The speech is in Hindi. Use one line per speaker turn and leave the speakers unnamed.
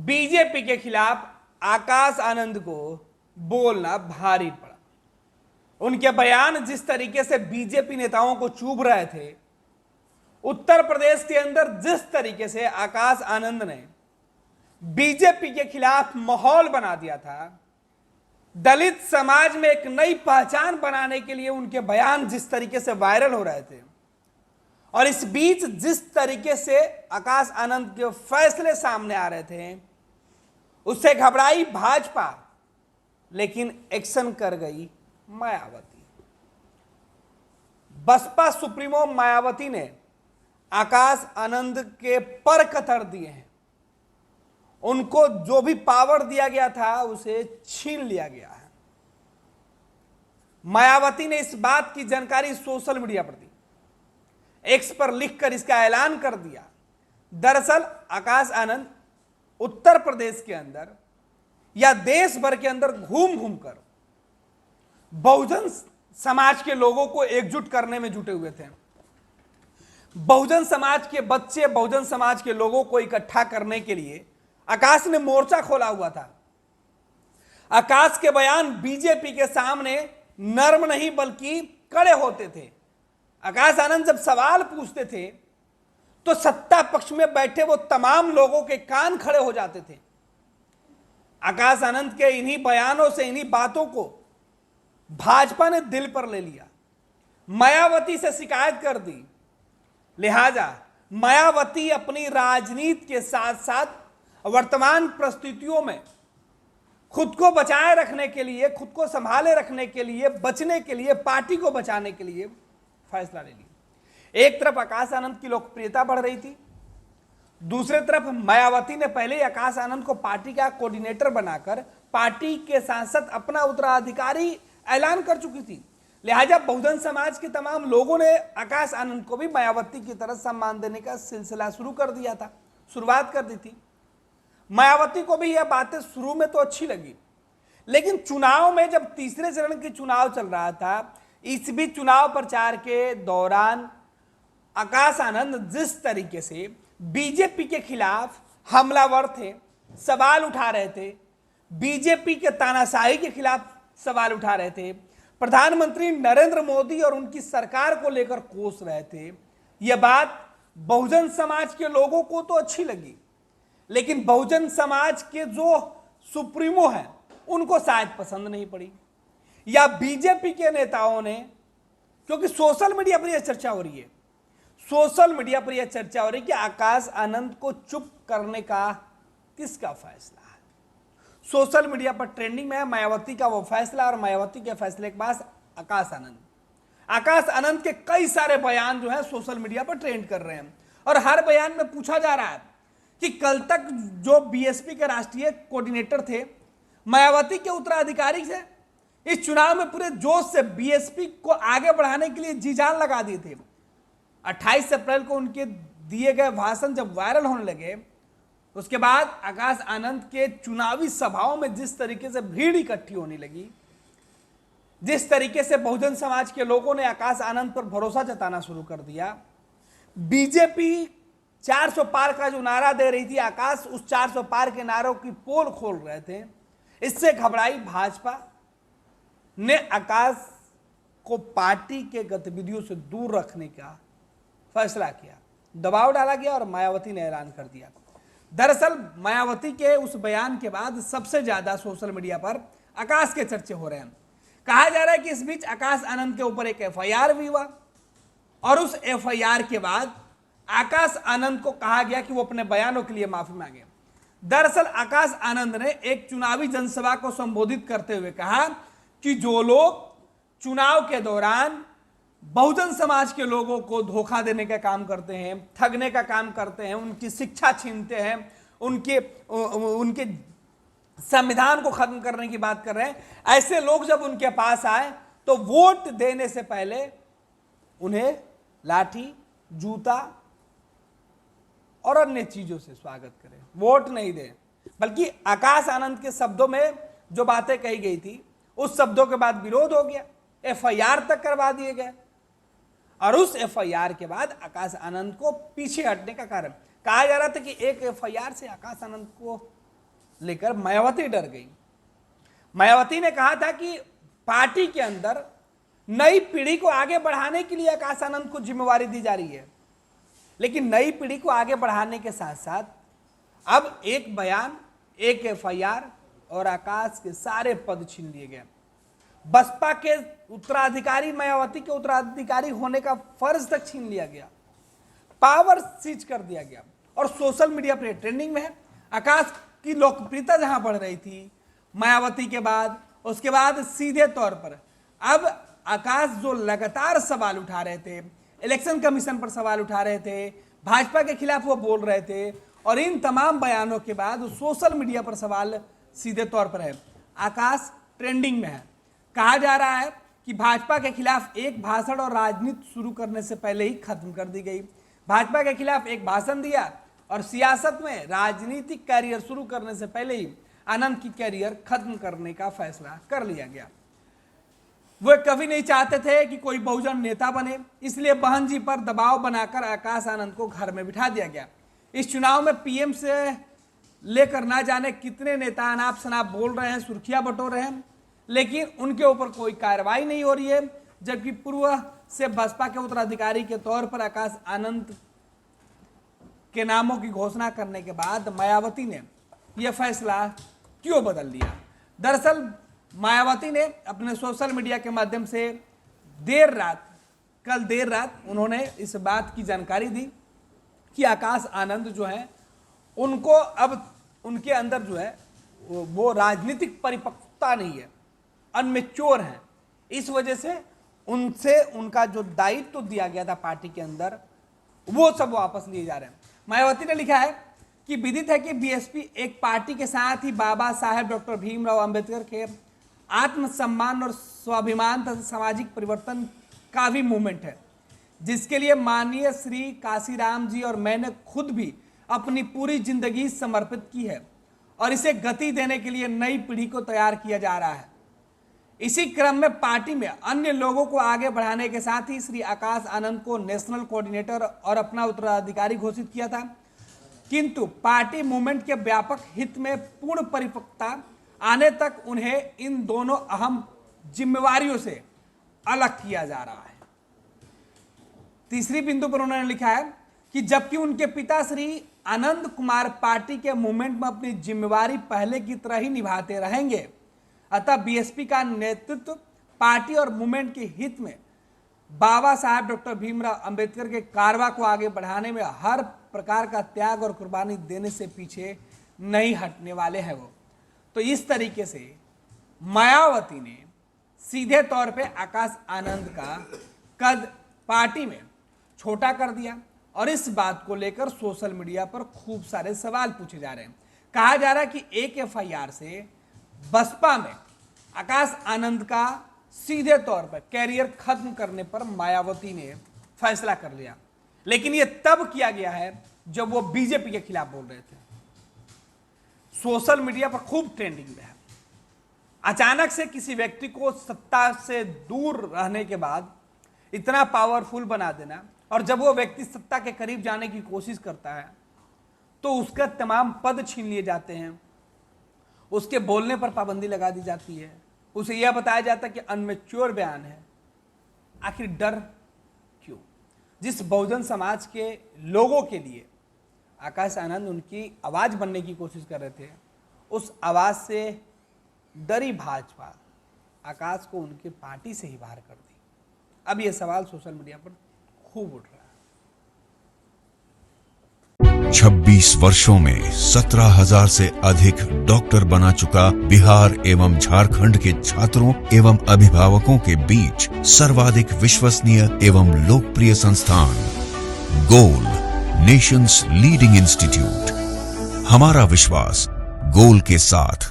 बीजेपी के खिलाफ आकाश आनंद को बोलना भारी पड़ा। उनके बयान जिस तरीके से बीजेपी नेताओं को चुभ रहे थे, उत्तर प्रदेश के अंदर जिस तरीके से आकाश आनंद ने बीजेपी के खिलाफ माहौल बना दिया था, दलित समाज में एक नई पहचान बनाने के लिए उनके बयान जिस तरीके से वायरल हो रहे थे, और इस बीच जिस तरीके से आकाश आनंद के फैसले सामने आ रहे थे, उससे घबराई भाजपा, लेकिन एक्शन कर गई मायावती। बसपा सुप्रीमो मायावती ने आकाश आनंद के पर कतर दिए हैं। उनको जो भी पावर दिया गया था उसे छीन लिया गया है। मायावती ने इस बात की जानकारी सोशल मीडिया पर दी, एक्स पर लिखकर इसका ऐलान कर दिया। दरअसल आकाश आनंद उत्तर प्रदेश के अंदर या देश भर के अंदर घूम घूम कर बहुजन समाज के लोगों को एकजुट करने में जुटे हुए थे। बहुजन समाज के बच्चे, बहुजन समाज के लोगों को इकट्ठा करने के लिए आकाश ने मोर्चा खोला हुआ था। आकाश के बयान बीजेपी के सामने नर्म नहीं बल्कि कड़े होते थे। आकाश आनंद जब सवाल पूछते थे तो सत्ता पक्ष में बैठे वो तमाम लोगों के कान खड़े हो जाते थे। आकाश आनंद के इन्हीं बयानों से, इन्हीं बातों को भाजपा ने दिल पर ले लिया, मायावती से शिकायत कर दी। लिहाजा मायावती अपनी राजनीति के साथ साथ वर्तमान परिस्थितियों में खुद को बचाए रखने के लिए, खुद को संभाले रखने के लिए, बचने के लिए, पार्टी को बचाने के लिए फैसला ले लिया। एक तरफ आकाश आनंद की लोकप्रियता बढ़ रही थी, दूसरी तरफ मायावती ने पहले ही आकाश आनंद को पार्टी का कोऑर्डिनेटर बनाकर पार्टी के सांसद अपना उत्तराधिकारी ऐलान कर चुकी थी। लिहाजा बहुजन समाज के तमाम लोगों ने आकाश आनंद को भी मायावती की तरह सम्मान देने का सिलसिला शुरू कर दिया था, शुरुआत कर दी थी। मायावती को भी यह बातें शुरू में तो अच्छी लगी, लेकिन चुनाव में जब तीसरे चरण की चुनाव चल रहा था, इस भी चुनाव प्रचार के दौरान आकाश आनंद जिस तरीके से बीजेपी के खिलाफ हमलावर थे, सवाल उठा रहे थे, बीजेपी के तानाशाही के खिलाफ सवाल उठा रहे थे, प्रधानमंत्री नरेंद्र मोदी और उनकी सरकार को लेकर कोस रहे थे, यह बात बहुजन समाज के लोगों को तो अच्छी लगी, लेकिन बहुजन समाज के जो सुप्रीमो हैं उनको शायद पसंद नहीं पड़ी, या बीजेपी के नेताओं ने, क्योंकि सोशल मीडिया पर यह चर्चा हो रही है, सोशल मीडिया पर यह चर्चा हो रही है कि आकाश आनंद को चुप करने का किसका फैसला है। सोशल मीडिया पर ट्रेंडिंग में है मायावती का वो फैसला, और मायावती के फैसले के बाद आकाश आनंद के कई सारे बयान जो है सोशल मीडिया पर ट्रेंड कर रहे हैं, और हर बयान में पूछा जा रहा है कि कल तक जो बीएसपी के राष्ट्रीय कोऑर्डिनेटर थे, मायावती के उत्तराधिकारी से इस चुनाव में पूरे जोश से बीएसपी को आगे बढ़ाने के लिए जी जान लगा दिए थे। 28 अप्रैल को उनके दिए गए भाषण जब वायरल होने लगे, उसके बाद आकाश आनंद के चुनावी सभाओं में जिस तरीके से भीड़ इकट्ठी होने लगी, जिस तरीके से बहुजन समाज के लोगों ने आकाश आनंद पर भरोसा जताना शुरू कर दिया, बीजेपी 400 पार का जो नारा दे रही थी, आकाश उस 400 पार के नारों की पोल खोल रहे थे। इससे घबराई भाजपा ने आकाश को पार्टी के गतिविधियों से दूर रखने का फैसला किया, दबाव डाला गया और मायावती ने ऐलान कर दिया। दरअसल मायावती के उस बयान के बाद सबसे ज्यादा सोशल मीडिया पर आकाश के चर्चे हो रहे हैं। कहा जा रहा है कि इस बीच आकाश आनंद के ऊपर एक एफआईआर भी हुआ, और उस एफआईआर के बाद आकाश आनंद को कहा गया कि वो अपने बयानों के लिए माफी मांगे। दरअसल आकाश आनंद ने एक चुनावी जनसभा को संबोधित करते हुए कहा कि जो लोग चुनाव के दौरान बहुजन समाज के लोगों को धोखा देने का काम करते हैं, ठगने का काम करते हैं, उनकी शिक्षा छीनते हैं, उनके संविधान को खत्म करने की बात कर रहे हैं, ऐसे लोग जब उनके पास आए तो वोट देने से पहले उन्हें लाठी, जूता और अन्य चीजों से स्वागत करें, वोट नहीं दें। बल्कि आकाश आनंद के शब्दों में जो बातें कही गई थी, उस शब्दों के बाद विरोध हो गया, एफआईआर तक करवा दिए गए, और उस एफआईआर के बाद आकाश आनंद को पीछे हटने का कारण कहा जा रहा था कि एक एफआईआर से आकाश आनंद को लेकर मायावती डर गई। मायावती ने कहा था कि पार्टी के अंदर नई पीढ़ी को आगे बढ़ाने के लिए आकाश आनंद को जिम्मेवारी दी जा रही है, लेकिन नई पीढ़ी को आगे बढ़ाने के साथ साथ अब एक बयान, एक एफआईआर और आकाश के सारे पद छीन लिए गए। बसपा के उत्तराधिकारी, मायावती के उत्तराधिकारी होने का फर्ज तक छीन लिया गया, पावर सीज कर दिया गया और सोशल मीडिया पर ट्रेंडिंग में है। आकाश की लोकप्रियता जहां बढ़ रही थी मायावती के बाद, उसके बाद सीधे तौर पर अब आकाश जो लगातार सवाल उठा रहे थे, इलेक्शन कमीशन पर सवाल उठा रहे थे, भाजपा के खिलाफ वो बोल रहे थे, और इन तमाम बयानों के बाद सोशल मीडिया पर सवाल सीधे तौर पर है। आकाश ट्रेंडिंग में है। कहा जा रहा है कि भाजपा के खिलाफ एक भाषण और राजनीति शुरू करने से पहले ही खत्म कर दी गई। भाजपा के खिलाफ एक भाषण दिया और सियासत में राजनीतिक कैरियर शुरू करने से पहले ही आनंद की कैरियर खत्म करने का फैसला कर लिया गया। वो कभी नहीं चाहते थे कि कोई बहुजन नेता बने, इसलिए बहन जी पर दबाव बनाकर आकाश आनंद को घर में बिठा दिया गया। इस चुनाव में पीएम से लेकर ना जाने कितने नेता अनाप शनाप बोल रहे हैं, सुर्खियां बटोर रहे हैं, लेकिन उनके ऊपर कोई कार्रवाई नहीं हो रही है। जबकि पूर्व से बसपा के उत्तराधिकारी के तौर पर आकाश आनंद के नामों की घोषणा करने के बाद मायावती ने यह फैसला क्यों बदल लिया? दरअसल मायावती ने अपने सोशल मीडिया के माध्यम से कल देर रात उन्होंने इस बात की जानकारी दी कि आकाश आनंद जो है उनको अब उनके अंदर जो है वो राजनीतिक परिपक्वता नहीं है, अनमेच्योर है। इस वजह से उनसे उनका जो दायित्व दिया गया था पार्टी के अंदर वो सब वापस लिए जा रहे हैं। मायावती ने लिखा है कि विदित है कि बीएसपी एक पार्टी के साथ ही बाबा साहेब डॉक्टर भीमराव अंबेडकर के आत्मसम्मान और स्वाभिमान तथा सामाजिक परिवर्तन का भी मूवमेंट है, जिसके लिए माननीय श्री काशीराम जी और मैंने खुद भी अपनी पूरी जिंदगी समर्पित की है और इसे गति देने के लिए नई पीढ़ी को तैयार किया जा रहा है। इसी क्रम में पार्टी में अन्य लोगों को आगे बढ़ाने के साथ ही श्री आकाश आनंद को नेशनल कोऑर्डिनेटर और अपना उत्तराधिकारी घोषित किया था, किंतु पार्टी मूवमेंट के व्यापक हित में पूर्ण परिपक्वता आने तक उन्हें इन दोनों अहम जिम्मेवारियों से अलग किया जा रहा है। तीसरी बिंदु पर उन्होंने लिखा है कि जबकि उनके पिता श्री आनंद कुमार पार्टी के मूवमेंट में अपनी जिम्मेवारी पहले की तरह ही निभाते रहेंगे, अतः बीएसपी का नेतृत्व पार्टी और मूवमेंट के हित में बाबा साहब डॉक्टर भीमराव अंबेडकर के कारवा को आगे बढ़ाने में हर प्रकार का त्याग और कुर्बानी देने से पीछे नहीं हटने वाले हैं वो। तो इस तरीके से मायावती ने सीधे तौर पे आकाश आनंद का कद पार्टी में छोटा कर दिया और इस बात को लेकर सोशल मीडिया पर खूब सारे सवाल पूछे जा रहे हैं। कहा जा रहा है कि एक एफआईआर से बसपा में आकाश आनंद का सीधे तौर पर कैरियर खत्म करने पर मायावती ने फैसला कर लिया, लेकिन यह तब किया गया है जब वो बीजेपी के खिलाफ बोल रहे थे। सोशल मीडिया पर खूब ट्रेंडिंग में है। अचानक से किसी व्यक्ति को सत्ता से दूर रहने के बाद इतना पावरफुल बना देना, और जब वो व्यक्ति सत्ता के करीब जाने की कोशिश करता है तो उसका तमाम पद छीन लिए जाते हैं, उसके बोलने पर पाबंदी लगा दी जाती है, उसे यह बताया जाता है कि अनमेच्योर बयान है। आखिर डर क्यों? जिस बहुजन समाज के लोगों के लिए आकाश आनंद उनकी आवाज बनने की कोशिश कर रहे थे, उस आवाज से डरी भाजपा आकाश को उनके पार्टी से ही बाहर कर दी। अब यह सवाल सोशल मीडिया पर खूब उठ रहा है।
26 वर्षों में 17,000 से अधिक डॉक्टर बना चुका बिहार एवं झारखंड के छात्रों एवं अभिभावकों के बीच सर्वाधिक विश्वसनीय एवं लोकप्रिय संस्थान गोल, नेशंस लीडिंग इंस्टीट्यूट। हमारा विश्वास गोल के साथ।